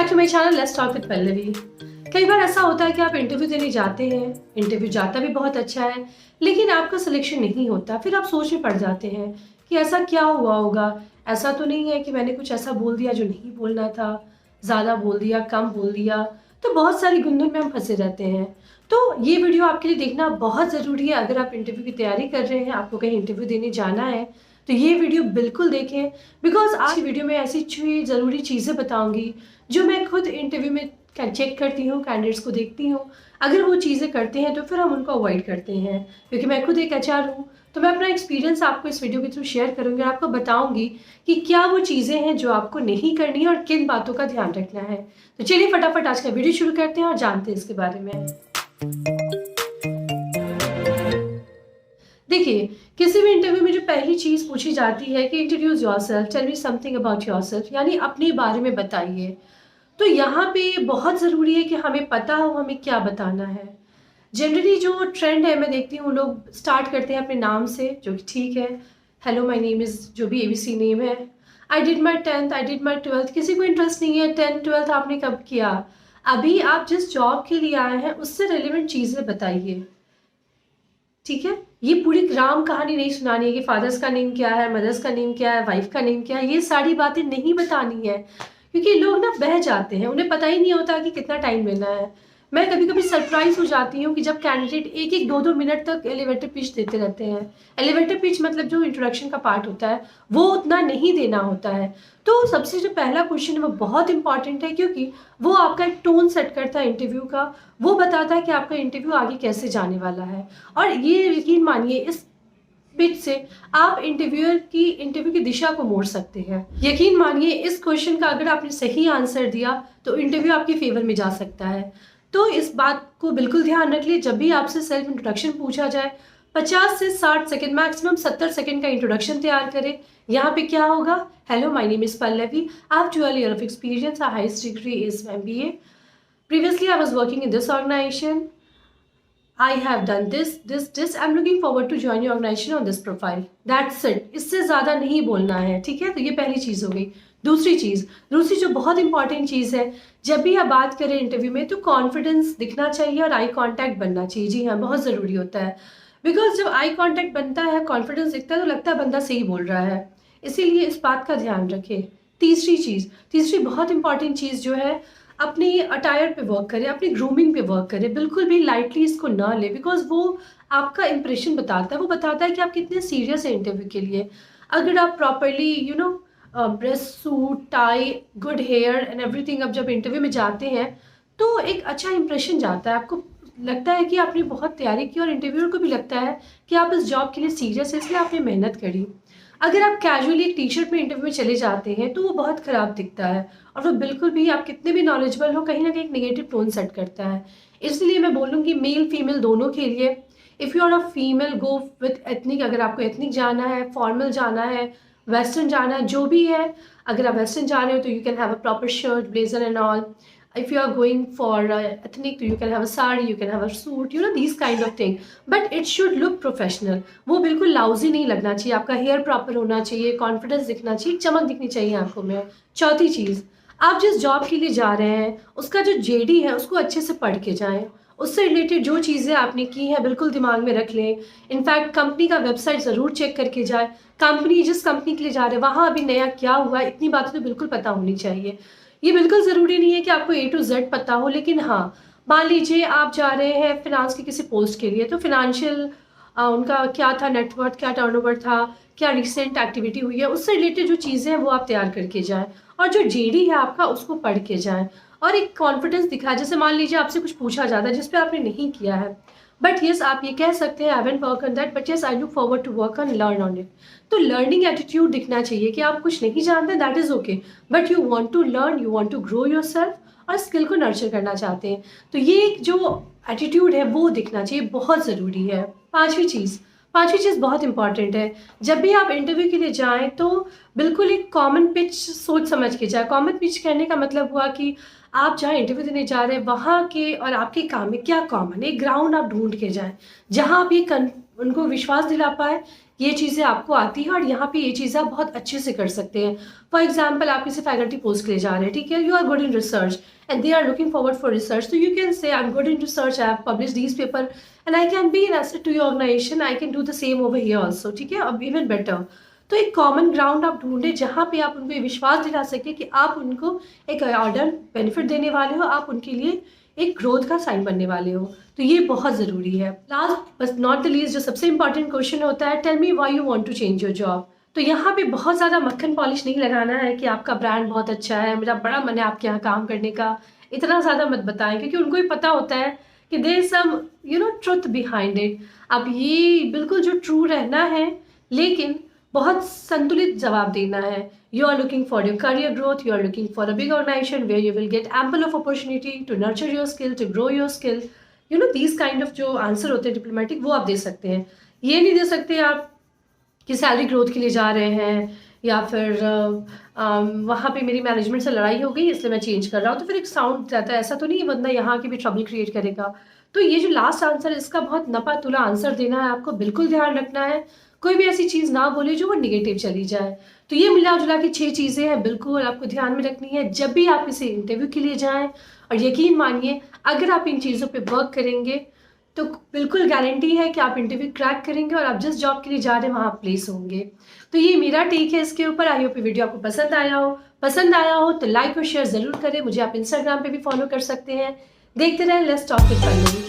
Back to my channel let's talk with Pallavi. कई बार ऐसा होता है कि आप इंटरव्यू देने जाते हैं, इंटरव्यू जाता भी बहुत अच्छा है, लेकिन आपका सिलेक्शन नहीं होता। फिर आप सोच में पड़ जाते हैं कि ऐसा क्या हुआ होगा। ऐसा तो नहीं है कि मैंने कुछ ऐसा बोल दिया जो नहीं बोलना था, ज़्यादा बोल दिया, कम बोल दिया। तो बहुत सारी गुंदन में हम फंसे रहते हैं। तो ये वीडियो आपके लिए देखना बहुत ज़रूरी है। अगर आप इंटरव्यू की तैयारी कर रहे हैं, आपको कहीं इंटरव्यू देने जाना है, तो ये वीडियो बिल्कुल देखें। बिकॉज आज की वीडियो में ऐसी ज़रूरी चीज़ें बताऊंगी जो मैं खुद इंटरव्यू में चेक करती हूँ, कैंडिडेट्स को देखती हूँ। अगर वो चीज़ें करते हैं तो फिर हम उनको अवॉइड करते हैं। क्योंकि मैं खुद एक एचआर हूँ, तो मैं अपना एक्सपीरियंस आपको इस वीडियो के थ्रू शेयर करूँगी और आपको बताऊँगी कि क्या वो चीज़ें हैं जो आपको नहीं करनी है और किन बातों का ध्यान रखना है। तो चलिए फटाफट आज का वीडियो शुरू करते हैं और जानते हैं इसके बारे में। देखिए, किसी भी इंटरव्यू में जो पहली चीज़ पूछी जाती है कि introduce yourself, tell me something about yourself, यानी अपने बारे में बताइए। तो यहाँ पे बहुत ज़रूरी है कि हमें पता हो हमें क्या बताना है। जनरली जो ट्रेंड है, मैं देखती हूँ लोग स्टार्ट करते हैं अपने नाम से, जो कि ठीक है। हेलो माय नेम इज़ जो भी एबीसी नेम है। I did my 10th, I did my 12th। किसी को इंटरेस्ट नहीं है 10th 12th आपने कब किया। अभी आप जिस जॉब के लिए आए हैं उससे रिलेवेंट चीज़ें बताइए, ठीक है। ये पूरी राम कहानी नहीं सुनानी है कि फादर्स का नेम क्या है, मदर्स का नेम क्या है, वाइफ का नेम क्या है। ये सारी बातें नहीं बतानी है, क्योंकि लोग ना बह जाते हैं, उन्हें पता ही नहीं होता कि कितना टाइम लेना है। मैं कभी कभी सरप्राइज हो जाती हूँ कि जब कैंडिडेट एक एक दो दो मिनट तक एलिवेटर पिच देते रहते हैं। एलिवेटर पिच मतलब जो इंट्रोडक्शन का पार्ट होता है वो उतना नहीं देना होता है। तो सबसे जो पहला क्वेश्चन है वो बहुत इंपॉर्टेंट है, क्योंकि वो आपका एक टोन सेट करता है इंटरव्यू का। वो बताता है कि आपका इंटरव्यू आगे कैसे जाने वाला है। और ये यकीन मानिए, इस पिच से आप इंटरव्यू की दिशा को मोड़ सकते हैं। यकीन मानिए, इस क्वेश्चन का अगर आपने सही आंसर दिया तो इंटरव्यू आपके फेवर में जा सकता है। तो इस बात को बिल्कुल ध्यान रख लिए, जब भी आपसे सेल्फ इंट्रोडक्शन पूछा जाए 50 से 60 सेकंड, मैक्सिमम 70 सेकंड का इंट्रोडक्शन तैयार करें। यहाँ पे क्या होगा, hello my name is Pallavi, I have 12 years of experience, our highest degree is MBA. Previously I was working in this organization. I have done this. I'm looking forward to join your organization on this profile. That's it. इससे ज़्यादा नहीं बोलना है, ठीक है। तो ये पहली चीज़ हो गई। दूसरी जो बहुत इंपॉर्टेंट चीज़ है, जब भी आप बात करें इंटरव्यू में तो कॉन्फिडेंस दिखना चाहिए और आई कांटेक्ट बनना चाहिए। जी हाँ, बहुत ज़रूरी होता है। बिकॉज जब आई कांटेक्ट बनता है, कॉन्फिडेंस दिखता है, तो लगता है बंदा सही बोल रहा है। इसीलिए इस बात का ध्यान रखें। तीसरी बहुत इंपॉर्टेंट चीज़ जो है, अपनी अटायर पे वर्क करें, अपनी ग्रूमिंग पे वर्क करें। बिल्कुल भी लाइटली इसको ना ले, बिकॉज वो आपका इंप्रेशन बताता है। वो बताता है कि आप कितने सीरियस हैं इंटरव्यू के लिए। अगर आप properly dress, suit, tie, good hair and everything, अब जब इंटरव्यू में जाते हैं तो एक अच्छा इंप्रेशन जाता है। आपको लगता है कि आपने बहुत तैयारी की और इंटरव्यूअर को भी लगता है कि आप इस जॉब के लिए सीरियस है, इसलिए आपने मेहनत करी। अगर आप कैजुअली एक टी शर्ट में इंटरव्यू में चले जाते हैं तो वो बहुत ख़राब दिखता है, और वो बिल्कुल भी, आप कितने भी नॉलेजेबल हो, कहीं ना कहीं एक नेगेटिव टोन सेट करता है। इसलिए मैं बोलूँगी मेल फीमेल दोनों के लिए, if you are a female go with ethnic. अगर आपको एथनिक जाना है, फॉर्मल जाना है, वेस्टर्न जाना है, जो भी है। अगर आप वेस्टर्न जा रहे हो तो you can have a proper shirt, blazer and all. If you are going for ethnic, you can have a sari, you can have a suit, these kind of thing. But it should look professional. वो बिल्कुल lousy नहीं लगना चाहिए। आपका hair proper होना चाहिए, confidence दिखना चाहिए, चमक दिखनी चाहिए आंखों में। चौथी चीज़, आप जिस जॉब के लिए जा रहे हैं उसका जो जेडी है उसको अच्छे से पढ़ के जाएं। उससे रिलेटेड जो चीज़ें आपने की हैं बिल्कुल दिमाग में रख लें। इनफैक्ट कंपनी का वेबसाइट ज़रूर चेक करके जाए। जिस कंपनी के लिए जा रहे हैं वहाँ अभी नया क्या हुआ, इतनी बातें तो बिल्कुल पता होनी चाहिए। ये बिल्कुल ज़रूरी नहीं है कि आपको A to Z पता हो, लेकिन हाँ, मान लीजिए आप जा रहे हैं फिनांस की किसी पोस्ट के लिए, तो फिनेंशियल उनका क्या था, नेटवर्थ क्या, टर्नओवर था, क्या रिसेंट एक्टिविटी हुई है, उससे रिलेटेड जो चीज़ें हैं वो आप तैयार करके जाएं। और जो जेडी है आपका उसको पढ़ के जाएं और एक कॉन्फिडेंस दिखाएं। जैसे मान लीजिए आपसे कुछ पूछा जाता है जिस पे आपने नहीं किया है, बट येस आप ये कह सकते हैं I haven't work on that, but yes I look forward to work on, learn on it. तो लर्निंग एटीट्यूड दिखना चाहिए कि आप कुछ नहीं जानते, that is okay, but you want to learn, you want to grow yourself और skill को नर्चर करना चाहते हैं। तो ये जो एटीट्यूड है वो दिखना चाहिए, बहुत ज़रूरी है। पांचवी चीज़ बहुत इंपॉर्टेंट है। जब भी आप इंटरव्यू के लिए जाएं तो बिल्कुल एक कॉमन पिच सोच समझ के जाए। कॉमन पिच कहने का मतलब हुआ कि आप जहाँ इंटरव्यू देने जा रहे हैं वहाँ के और आपके काम में क्या कॉमन है, एक ग्राउंड आप ढूंढ के जाएं जहाँ आप ये उनको विश्वास दिला पाए ये चीज़ें आपको आती हैं और यहाँ पे ये चीज़ें आप बहुत अच्छे से कर सकते हैं। फॉर एग्जाम्पल आप किसी फैकल्टी पोस्ट के लिए जा रहे हैं, ठीक है, you are good in research and they are looking forward for research, तो you can say I am good in research, I have publish this paper and I can be an asset to your organisation, I can do the same over here also, ठीक है, अब even better. तो एक common ground आप ढूंढें जहाँ पे आप उनको ये विश्वास दिला सके कि आप उनको एक ऑर्डर बेनिफिट देने वाले हो, आप उनके लिए एक ग्रोथ का साइन बनने वाले हो। तो ये बहुत ज़रूरी है। Last but not the least, जो सबसे इंपॉर्टेंट क्वेश्चन होता है, tell me why you want to change your job. तो यहाँ पे बहुत ज़्यादा मक्खन पॉलिश नहीं लगाना है कि आपका ब्रांड बहुत अच्छा है, मेरा बड़ा मन है आपके यहाँ काम करने का, इतना ज़्यादा मत बताएं, क्योंकि उनको भी पता होता है कि there is some truth behind it. अब ये बिल्कुल जो ट्रू रहना है, लेकिन बहुत संतुलित जवाब देना है। You are looking for your career growth, you are looking for a big organization where you will get ample of opportunity to nurture your skill, to grow your skill. These kind of जो answer होते हैं diplomatic, वो आप दे सकते हैं। ये नहीं दे सकते आप कि सैलरी ग्रोथ के लिए जा रहे हैं या फिर वहाँ पे मेरी मैनेजमेंट से लड़ाई हो गई इसलिए मैं चेंज कर रहा हूँ, तो फिर एक साउंड रहता है, ऐसा तो नहीं बंदा यहाँ की भी ट्रबल क्रिएट करेगा। तो ये जो लास्ट आंसर है, इसका बहुत नपा तुला आंसर देना है आपको, बिल्कुल ध्यान रखना है, कोई भी ऐसी चीज़ ना बोले जो वो निगेटिव चली जाए। तो ये मिला जुला के 6 चीज़ें हैं, बिल्कुल आपको ध्यान में रखनी है जब भी आप किसी इंटरव्यू के लिए जाएं। और यकीन मानिए, अगर आप इन चीज़ों पे वर्क करेंगे तो बिल्कुल गारंटी है कि आप इंटरव्यू क्रैक करेंगे और आप जिस जॉब के लिए जा रहे हैं वहाँ प्लेस होंगे। तो ये मेरा टेक है इसके ऊपर। आई होप ये वीडियो आपको पसंद आया हो तो लाइक और शेयर ज़रूर करें। मुझे आप इंस्टाग्राम पे भी फॉलो कर सकते हैं। देखते रहें लेट्स टॉक विद पल्लवी।